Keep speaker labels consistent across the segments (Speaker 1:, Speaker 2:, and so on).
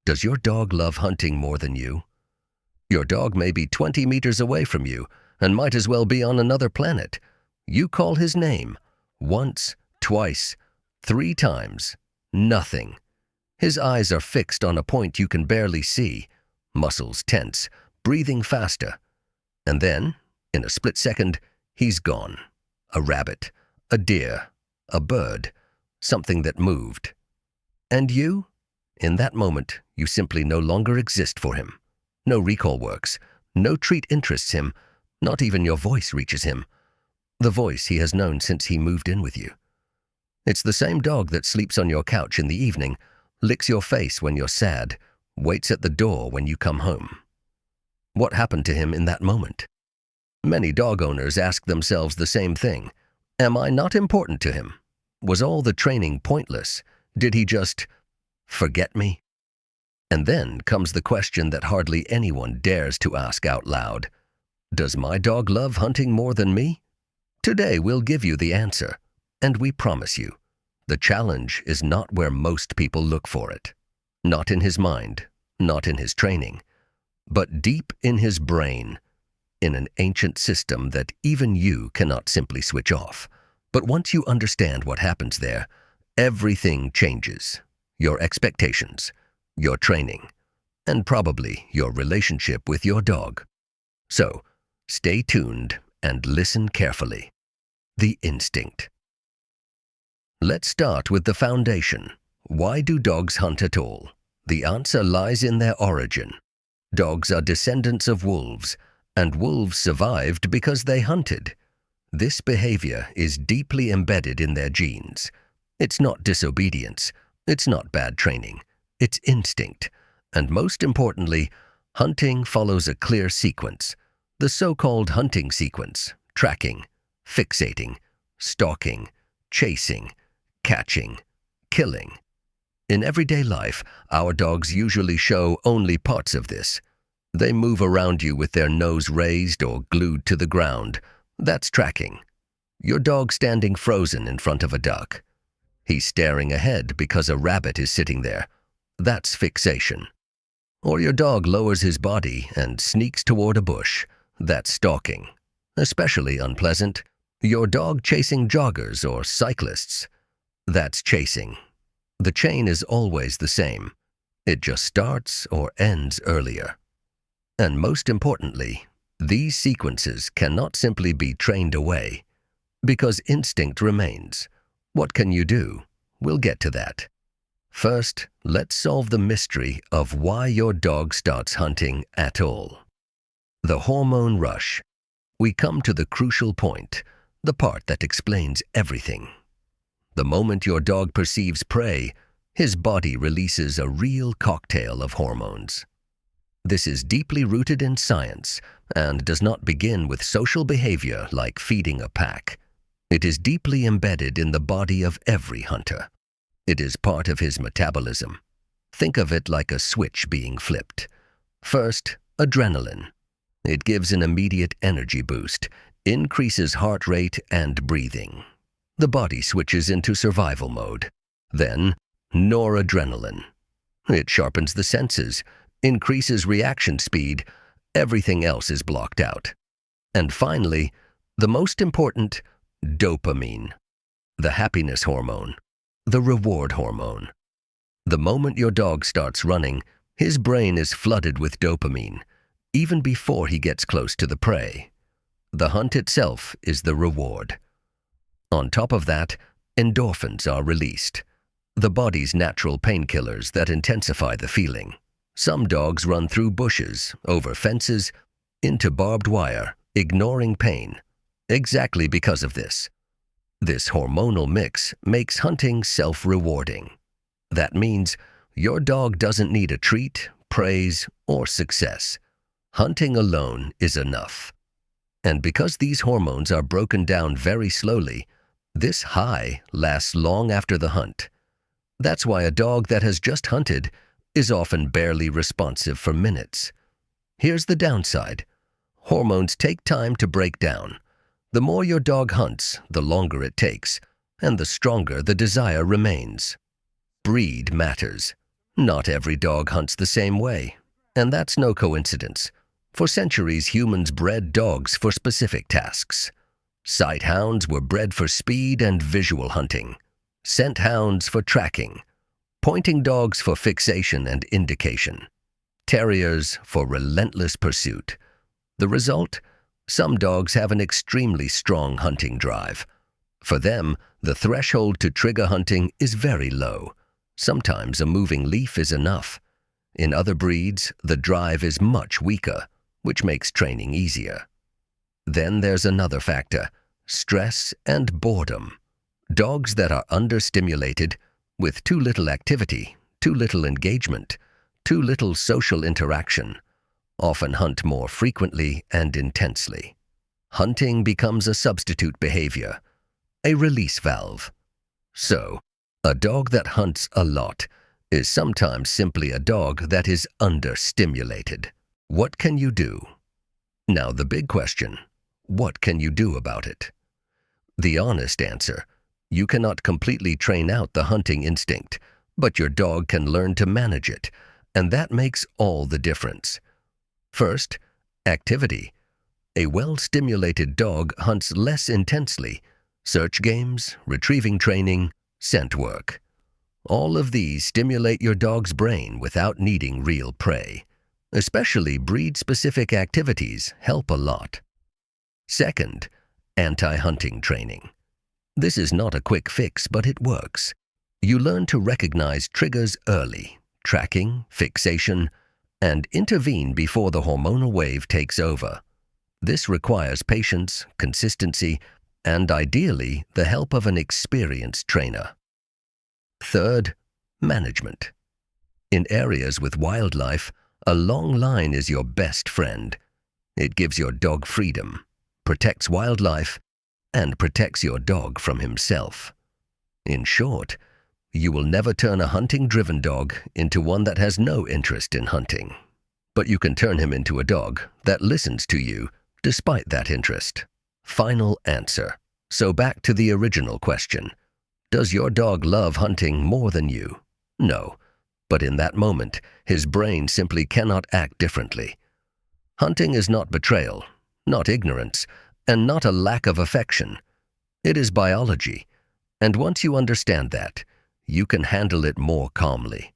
Speaker 1: Does your dog love hunting more than you? Your dog may be 20 meters away from you and might as well be on another planet. You call his name once, twice, 3 times. Nothing. His eyes are fixed on a point you can barely see, muscles tense, breathing faster. And then, in a split second, he's gone. A rabbit, a deer, a bird, something that moved. And you? In that moment, you simply no longer exist for him. No recall works, no treat interests him, not even your voice reaches him. The voice he has known since he moved in with you. It's the same dog that sleeps on your couch in the evening, licks your face when you're sad, waits at the door when you come home. What happened to him in that moment? Many dog owners ask themselves the same thing. Am I not important to him? Was all the training pointless? Did he just forget me? And then comes the question that hardly anyone dares to ask out loud. Does my dog love hunting more than me? Today we'll give you the answer, and we promise you, the challenge is not where most people look for it. Not in his mind, not in his training, but deep in his brain, in an ancient system that even you cannot simply switch off. But once you understand what happens there, everything changes. Your expectations, your training, and probably your relationship with your dog. So, stay tuned and listen carefully. The instinct. Let's start with the foundation. Why do dogs hunt at all? The answer lies in their origin. Dogs are descendants of wolves, and wolves survived because they hunted. This behavior is deeply embedded in their genes. It's not disobedience, it's not bad training, it's instinct. And most importantly, hunting follows a clear sequence. The so-called hunting sequence: tracking, fixating, stalking, chasing, catching, killing. In everyday life, our dogs usually show only parts of this. They move around you with their nose raised or glued to the ground. That's tracking. Your dog standing frozen in front of a duck. He's staring ahead because a rabbit is sitting there. That's fixation. Or your dog lowers his body and sneaks toward a bush. That's stalking. Especially unpleasant. Your dog chasing joggers or cyclists. That's chasing. The chain is always the same. It just starts or ends earlier. And most importantly, these sequences cannot simply be trained away, because instinct remains. What can you do? We'll get to that. First, let's solve the mystery of why your dog starts hunting at all. The hormone rush. We come to the crucial point, the part that explains everything. The moment your dog perceives prey, his body releases a real cocktail of hormones. This is deeply rooted in science and does not begin with social behavior like feeding a pack. It is deeply embedded in the body of every hunter. It is part of his metabolism. Think of it like a switch being flipped. First, adrenaline. It gives an immediate energy boost, increases heart rate and breathing. The body switches into survival mode. Then, noradrenaline. It sharpens the senses, increases reaction speed. Everything else is blocked out. And finally, the most important, dopamine. The happiness hormone. The reward hormone. The moment your dog starts running, his brain is flooded with dopamine, even before he gets close to the prey. The hunt itself is the reward. On top of that, endorphins are released, the body's natural painkillers that intensify the feeling. Some dogs run through bushes, over fences, into barbed wire, ignoring pain, exactly because of this. This hormonal mix makes hunting self-rewarding. That means your dog doesn't need a treat, praise, or success. Hunting alone is enough. And because these hormones are broken down very slowly, this high lasts long after the hunt. That's why a dog that has just hunted is often barely responsive for minutes. Here's the downside. Hormones take time to break down. The more your dog hunts, the longer it takes, and the stronger the desire remains. Breed matters. Not every dog hunts the same way, and that's no coincidence. For centuries, humans bred dogs for specific tasks. Sight hounds were bred for speed and visual hunting, scent hounds for tracking, pointing dogs for fixation and indication, terriers for relentless pursuit. The result? Some dogs have an extremely strong hunting drive. For them, the threshold to trigger hunting is very low. Sometimes a moving leaf is enough. In other breeds, the drive is much weaker, which makes training easier. Then there's another factor: stress and boredom. Dogs that are understimulated, with too little activity, too little engagement, too little social interaction, often hunt more frequently and intensely. Hunting becomes a substitute behavior, a release valve. So, a dog that hunts a lot is sometimes simply a dog that is understimulated. What can you do? Now the big question: what can you do about it? The honest answer: you cannot completely train out the hunting instinct, but your dog can learn to manage it, and that makes all the difference. First, activity. A well-stimulated dog hunts less intensely. Search games, retrieving training, scent work. All of these stimulate your dog's brain without needing real prey. Especially breed-specific activities help a lot. Second, anti-hunting training. This is not a quick fix, but it works. You learn to recognize triggers early, tracking, fixation, and intervene before the hormonal wave takes over. This requires patience, consistency, and ideally, the help of an experienced trainer. Third, management. In areas with wildlife, a long line is your best friend. It gives your dog freedom, protects wildlife, and protects your dog from himself. In short, you will never turn a hunting-driven dog into one that has no interest in hunting. But you can turn him into a dog that listens to you despite that interest. Final answer. So back to the original question. Does your dog love hunting more than you? No. But in that moment, his brain simply cannot act differently. Hunting is not betrayal, not ignorance, and not a lack of affection. It is biology, and once you understand that, you can handle it more calmly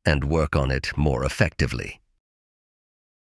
Speaker 1: and work on it more effectively.